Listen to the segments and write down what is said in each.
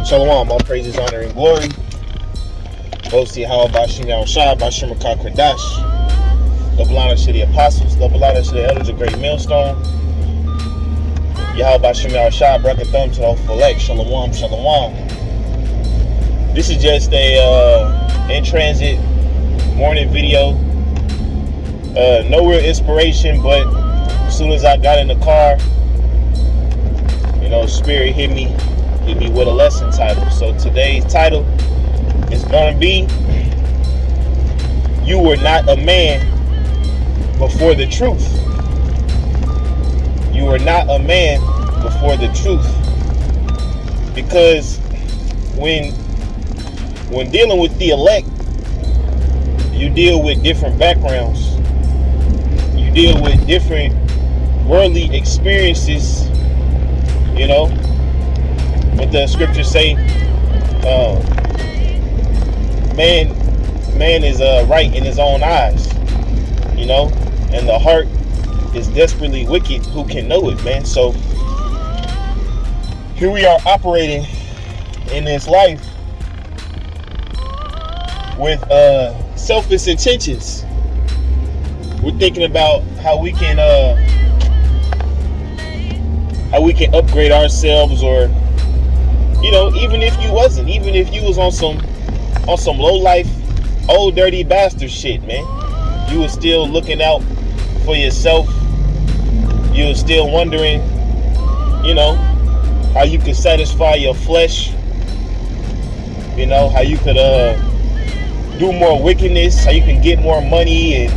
Shalom, all praises, honor, and glory. YAHAWASHI, bahasham, double honor to the apostles, double honor to the elders of great millstone. YAHAWASHI, brakathum to the whole elect. Shalom, shalom. This is just a in transit morning video. No real inspiration, but as soon as I got in the car, Spirit hit me with a lesson title. So today's title is gonna be "You Were Not a Man Before the Truth." You were not a man before the truth. Because when dealing with the elect, you deal with different backgrounds. You deal with different worldly experiences. What the scriptures say, man is right in his own eyes, and the heart is desperately wicked. Who can know it, man? So here we are operating in this life with selfish intentions. We're thinking about how we can upgrade ourselves, or even if you was on some low life, old dirty bastard shit, man, you was still looking out for yourself. You was still wondering, how you could satisfy your flesh, how you could do more wickedness, how you can get more money and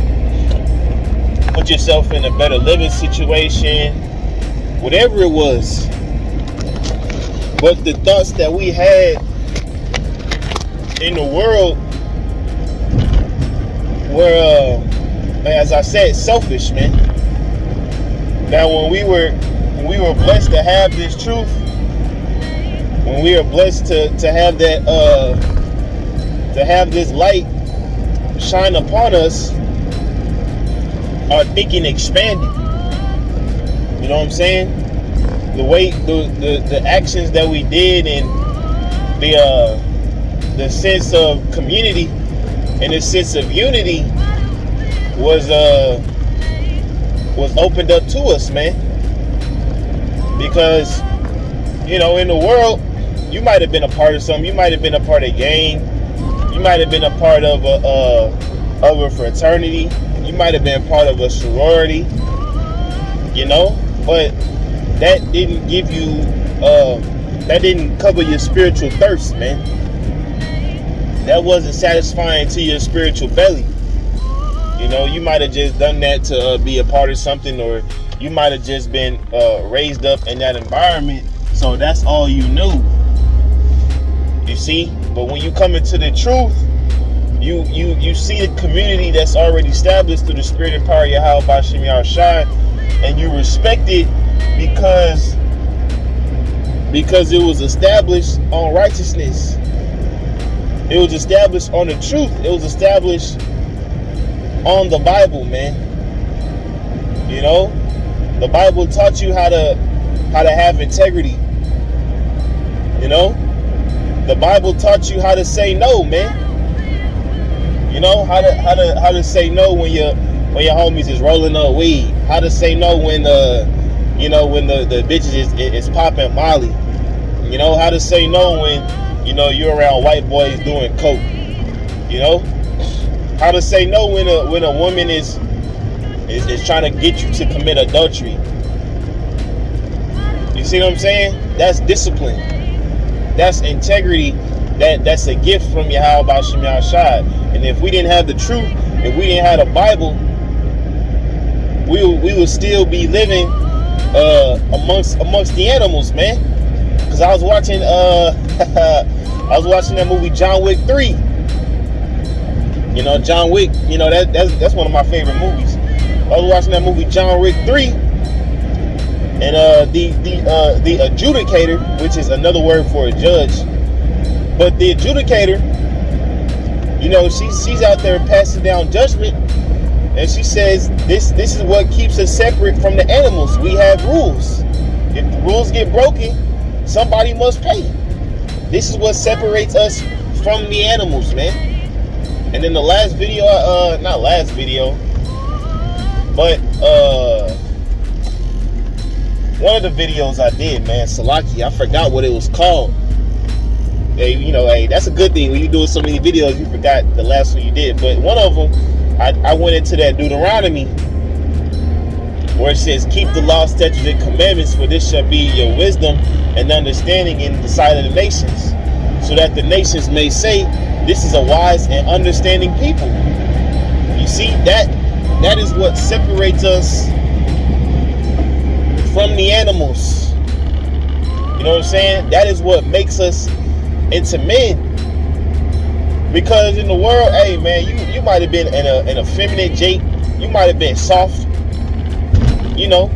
put yourself in a better living situation, whatever it was. But the thoughts that we had in the world were, as I said, selfish, man. Now, when we were blessed to have this truth, when we were blessed to have that, to have this light shine upon us, our thinking expanded. You know what I'm saying? The way the actions that we did, and the sense of community and the sense of unity was opened up to us, man. Because in the world, you might have been a part of something. You might have been a part of a gang. You might have been a part of a fraternity. You might have been part of a sorority. But that didn't give you, that didn't cover your spiritual thirst, man. That wasn't satisfying to your spiritual belly. You might have just done that to be a part of something, or you might have just been raised up in that environment, so that's all you knew. You see? But when you come into the truth, you see the community that's already established through the spirit and power of YAHAWASHI, and you respect it because it was established on righteousness. It was established on the truth. It was established on the Bible, man. The Bible taught you how to have integrity. The Bible taught you how to say no, man. How to say no when your homies is rolling up weed. How to say no when when the bitches is popping Molly. How to say no when you're around white boys doing coke. How to say no when a woman is trying to get you to commit adultery. You see what I'm saying? That's discipline. That's integrity. That's a gift from YAHAWASHI. And if we didn't have the truth, if we didn't have the Bible, we would still be living amongst the animals, man. Because I was watching that movie John Wick 3. John Wick, that's one of my favorite movies. I was watching that movie John Wick 3, and the adjudicator, which is another word for a judge, but the adjudicator, she's out there passing down judgment, and she says this is what keeps us separate from the animals. We have rules. If the rules get broken, somebody must pay. This is what separates us from the animals, man. And in the last video, not last video, but one of the videos I did, man, Salaki, I forgot what it was called. Hey, you know, hey, that's a good thing when you doing so many videos, you forgot the last one you did. But one of them, I went into that Deuteronomy where it says, keep the law, statutes, and commandments, for this shall be your wisdom and understanding in the sight of the nations, so that the nations may say, this is a wise and understanding people. You see, that is what separates us from the animals. You know what I'm saying? That is what makes us into men. Because in the world, hey man, you might have been an effeminate Jake, you might have been soft. You know,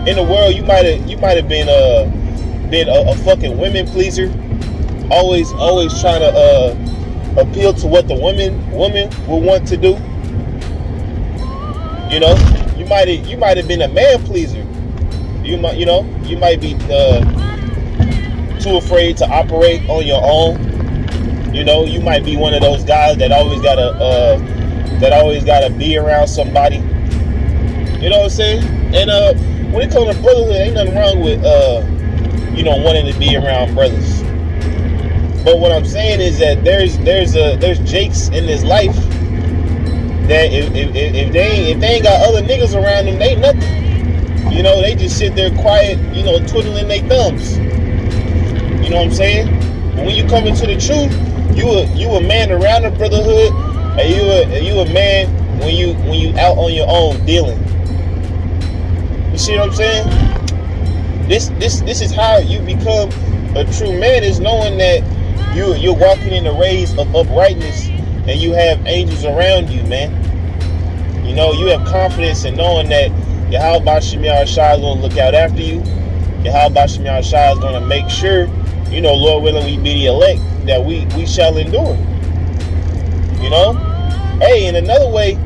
in the world, you might have been a fucking women pleaser, always trying to appeal to what the woman will want to do. You know, you might have been a man pleaser. You might be too afraid to operate on your own. You know, you might be one of those guys that always gotta be around somebody. You know what I'm saying? And when it comes to brotherhood, ain't nothing wrong with wanting to be around brothers. But what I'm saying is that there's Jakes in this life that if they ain't got other niggas around them, they ain't nothing. You know, they just sit there quiet, you know, twiddling their thumbs. You know what I'm saying? But when you come into the truth, you a man around the brotherhood, and you a man when you out on your own dealing. You see what I'm saying? This is how you become a true man, is knowing that you're walking in the rays of uprightness and you have angels around you, man. You know, you have confidence in knowing that YAHAWASHI is going to look out after you. YAHAWASHI is going to make sure, you know, Lord willing, we be the elect, that we shall endure. You know? Hey, in another way,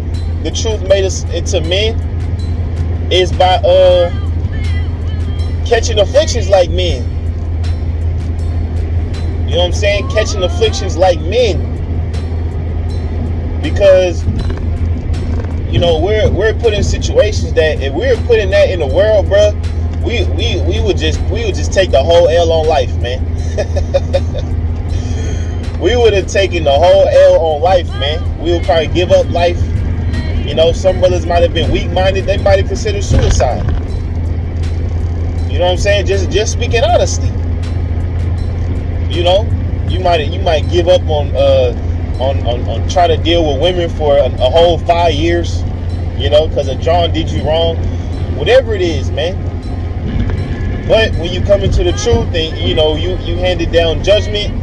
the truth made us into men is by catching afflictions like men. You know what I'm saying? Catching afflictions like men. Because, you know, we're put in situations that if we're putting that in the world, bro, we would just take the whole L on life, man. We would have taken the whole L on life, man. We would probably give up life. You know, some brothers might have been weak-minded. They might have considered suicide. You know what I'm saying? Just speaking honestly. You know, you might give up on trying to deal with women for a whole 5 years. You know, because a John did you wrong. Whatever it is, man. But when you come into the truth and you know you handed down judgment,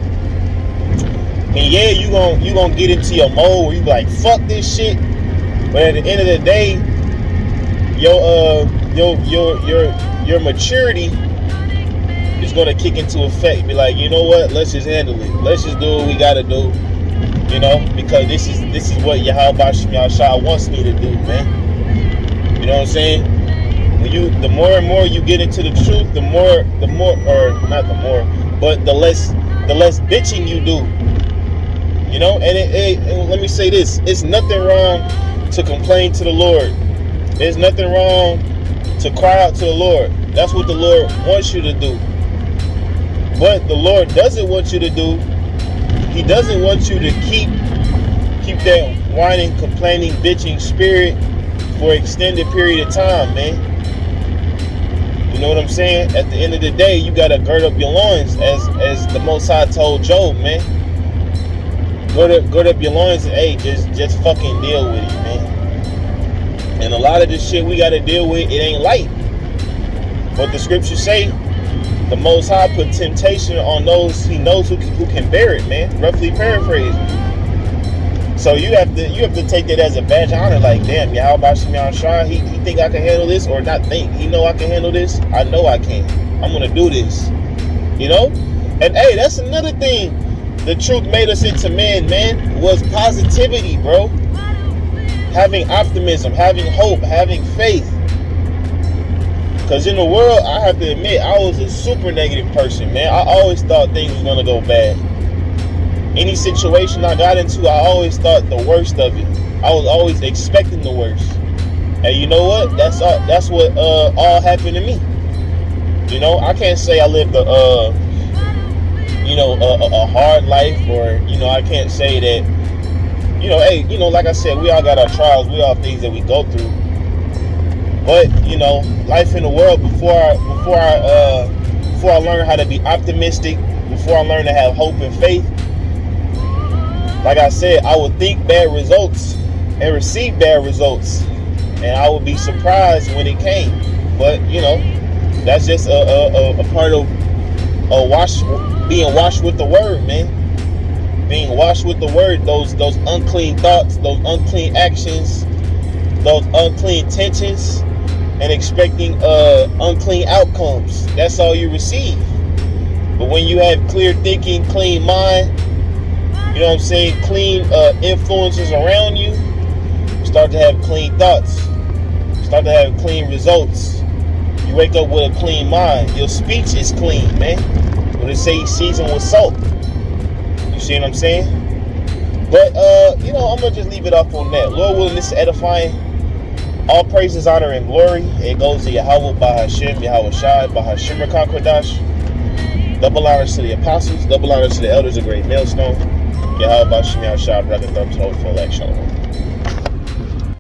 and yeah, you gonna get into your mode where you be like, fuck this shit. But at the end of the day, your maturity is gonna kick into effect. Be like, you know what? Let's just handle it. Let's just do what we gotta do. You know, because this is what YAHAWASHI wants me to do, man. You know what I'm saying? When the more and more you get into the truth, the less bitching you do. You know, and let me say this: it's nothing wrong to complain to the Lord. There's nothing wrong to cry out to the Lord. That's what the Lord wants you to do. But the Lord doesn't want you to do. He doesn't want you to keep that whining, complaining, bitching spirit for an extended period of time, man. You know what I'm saying? At the end of the day, you gotta gird up your loins, as the Most High told Job, man. Gird up your loins and hey, just fucking deal with it, man. And a lot of this shit we gotta deal with, it ain't light. But the scriptures say the Most High put temptation on those He knows who can bear it, man. Roughly paraphrased. So you have to take that as a badge of honor. Like, damn, YAHAWASHI, he think I can handle this, or not think. He know I can handle this. I know I can. I'm gonna do this. You know. And hey, that's another thing. The truth made us into men, man. Was positivity, bro. Having optimism, having hope, having faith. Because in the world, I have to admit, I was a super negative person, man. I always thought things was going to go bad. Any situation I got into, I always thought the worst of it. I was always expecting the worst. And you know what? That's what all happened to me. You know, I can't say I lived a hard life, or, you know, I can't say that, you know, hey, you know, like I said, we all got our trials, we all have things that we go through. But, you know, life in the world, before I learned how to be optimistic, before I learned to have hope and faith, like I said, I would think bad results and receive bad results, and I would be surprised when it came. But, you know, that's just a part of being washed with the word, man. Being washed with the word, those unclean thoughts, those unclean actions, those unclean intentions, and expecting unclean outcomes. That's all you receive. But when you have clear thinking, clean mind, you know what I'm saying, clean influences around you, you start to have clean thoughts, start to have clean results. You wake up with a clean mind. Your speech is clean, man. When they say seasoned with salt. You see what I'm saying? But, you know, I'm going to just leave it off on that. Lord willing, this is edifying. All praises, honor, and glory, it goes to Yahawah, bahasham, YAHAWASHI, bahasham, Kodash. Double honors to the apostles, double honors to the elders, a great millstone. Yahawah, bahasham, YAHAWASHI, brother, thumbs, no full action.